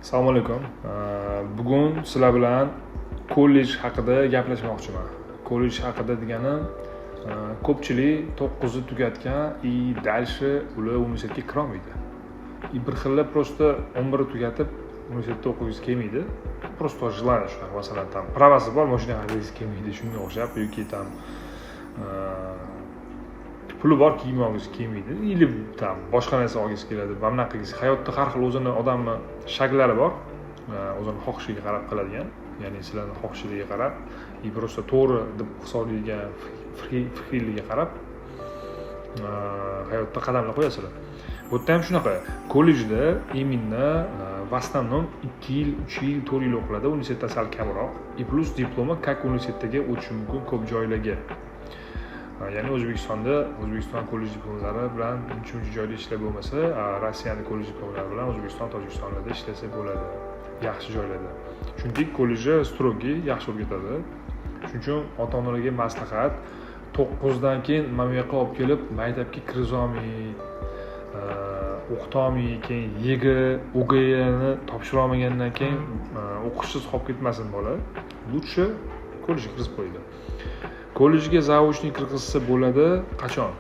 Assalomu alaykum. Bugun sizlar bilan kollej haqida gaplashmoqchiman. Kollej haqida deganim, ko'pchilik 9ni tugatgan и дальше ular universitetga kira olmaydi. Bir xillar просто 11ni tugatib universitetda o'qigisi kelmaydi. Просто желание shunaqa, masalan, tam pravasi bor, mashina haydagisi kelmaydi, shunga o'xshab yoki tam puli bor, kiyim olgisi kelmaydi, или tam boshqa narsa olgisi keladi. Va bunaqa hayotda har xil o'zini odamni shaklari bor, o'zini xohishiga qarab qiladigan, ya'ni sizlarning xohishingizga qarab, просто to'g'ri deb hisoblaydigan fikrligiga qarab hayotda qadamlar qo'yasizlar. Bu yerda ham shunaqa. Kollejda именно в основном 2 yil, 3 yil, 4 yil o'qiladi, universitetda sal kamroq. Plus diplomi как universitetga o'tish mumkin ko'p joylarga. Ya'ni O'zbekiston kollej diplomlari bilan uncha joyda ishlab bo'lmasa, Rossiyaning kollej diplomlari bilan O'zbekiston, Tojikistonlarda ishlasa bo'ladi, yaxshi joylarda. Chunki kollejda strogiy yaxshi o'rgatadi. Shuning uchun ota-onalarga maslahat, 9dan keyin mana bu yoqqa olib kelib, maktabga kirizolmay, o'qitolmay, keyin o'g'ayni topshira olmagandan keyin o'qishsiz qolib ketmasin bola. Lutchi kollejga kirib qo'ydi. Kollejga zaochniy kirgizsa bo'ladi qachon?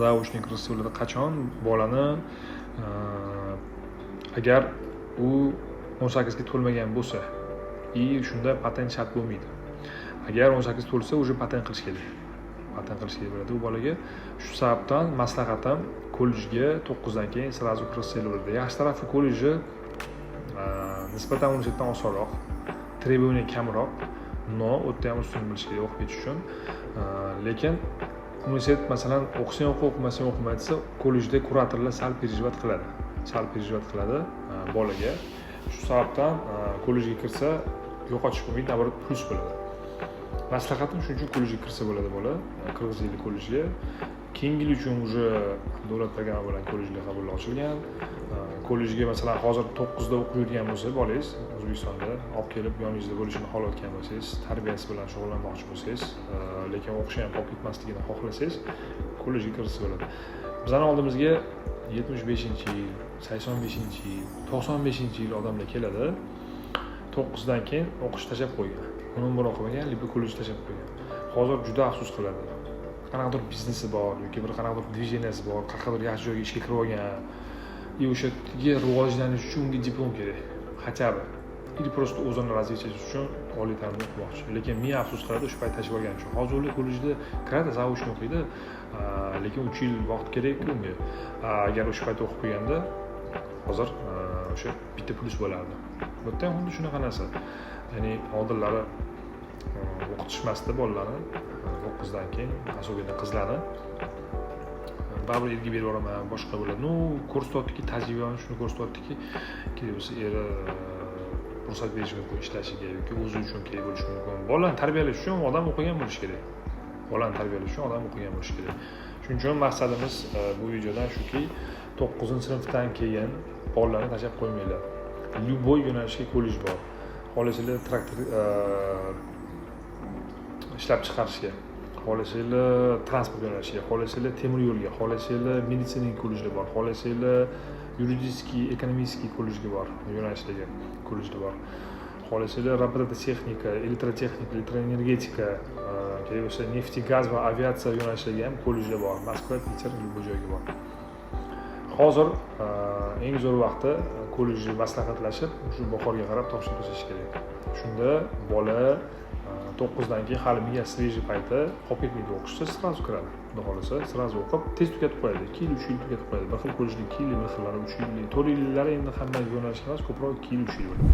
Zaochniy kirgizsa bo'ladi qachon? Bolani agar u 18 ga to'lmagan bo'lsa, shunda patent shart bo'lmaydi. Agar 18 to'lsa, уже patent qilish kerak. Patent qilish kerak bo'ladi u bolaga. Shu sababdan maslahatim kollejga 9dan keyin sразу kirgizsa bo'ladi. Yaxshi tarafi kollejni nisbatan universitetdan osonroq, требования kamroq. No, o'tda ham ustun bilish kerak o'qib ketish uchun. Lekin universitet masalan o'qisang o'qimasang o'qimaydi desa, kollejda kuratorlar sal переживать qiladi bolaga. Shu sababdan kollejga kirsa yo'qotish bo'lmaydi, nabarat plus bo'ladi. Maslahatim shuning uchun kollejga kirsa bo'ladi bola, qirg'izlik kollejga. Keyingi yil uchun уже davlat programma bilan kollejga qabullar ochilgan. Kollejga masalan hozir 9da o'qib yurgan bo'lsa bolangiz, O'zbekistonda olib kelib yoningizda bo'lishini xohlayotgan bo'lsangiz, tarbiyasi bilan shug'ullanmoqchi bo'lsangiz, lekin o'qishni ham qolib ketmasligini xohlasangiz, kollejga kirsa bo'ladi. Bizning oldimizga 75-yil, 85-yil, 95-yil odamlar keladi. 9dan keyin o'qish tashlab qo'ygan. Undan bor o'qimagan, libi kollej tashlab qo'ygan. Hozir juda afsus qiladi. Qanaqadir biznesi bor yoki bir qanaqadir движенияsi bor, qanaqadir yaxshi joyga ishga kirib olgan. O'sha yerga rivojlanish uchun unga diplom kerak. Хотя бы. Или просто o'zini развитие uchun oliy ta'limni o'qimoqchi. Lekin men afsus qiladi, shu payt tashlab olganim uchun. Hozir ular kollejda kiradi, zaochniy o'qiydi, lekin 3 yil vaqt kerak unga. Agar o'sha payt o'qib qo'yganda, hozir o'sha bitta plus bo'lardi. Bu yerda ham xuddi shunaqa narsa. Ya'ni oldinlari o'qitishmasdi bolalarni 9dan keyin, особенно qizlarni. Baribir erga berib yuboraman, boshqa bo'ladi. Ko'rsatdiki, tajribani shuni ko'rsatdiki, kerak bo'lsa eri ruxsat berishi mumkin ishlashiga yoki o'zi uchun kerak bo'lishi mumkin. Bolani tarbiyalash uchun odam o'qigan bo'lishi kerak. Shuning uchun maqsadimiz bu videodan shuki, 9-sinfdan keyin bolalarni tashlab qo'ymanglar. Любой yo'nalishga kollej bor. Xohlasanglar traktor ishlab chiqarishga, xohlasanglar transport yo'nalishiga, xohlasanglar temir yo'lga, xohlasanglar meditsinaga kollejlar bor, xohlasanglar yuridiskiy, ekonomik kollejga bor, yo'nalishlarga kollejlar bor. Xohlasanglar robototexnika, elektrotexnika, elektroenergetika, kerak bo'lsa neft, gaz va aviatsiya yo'nalishlariga ham kollejlar bor. Moskva, Peter, bu joyga bor. Hozir eng zo'r vaqti kollejni maslahatlashib, shu bahorga qarab topshiriq tashlash kerak. Shunda bola 9dan keyin hali miya svejiy payti qolib ketmaydi o'qishda, sразу kiradi. Xudo xolasa, sразу o'qib, tez tugatib qo'yadi. 2 yil, 3 yil tugatib qo'yadi. Bir xil kollejning 2 yil, bir xillari 3 yil, 4 yillari endi hamma yo'nalish emas, ko'proq 2 yil, 3 yil bo'ladi.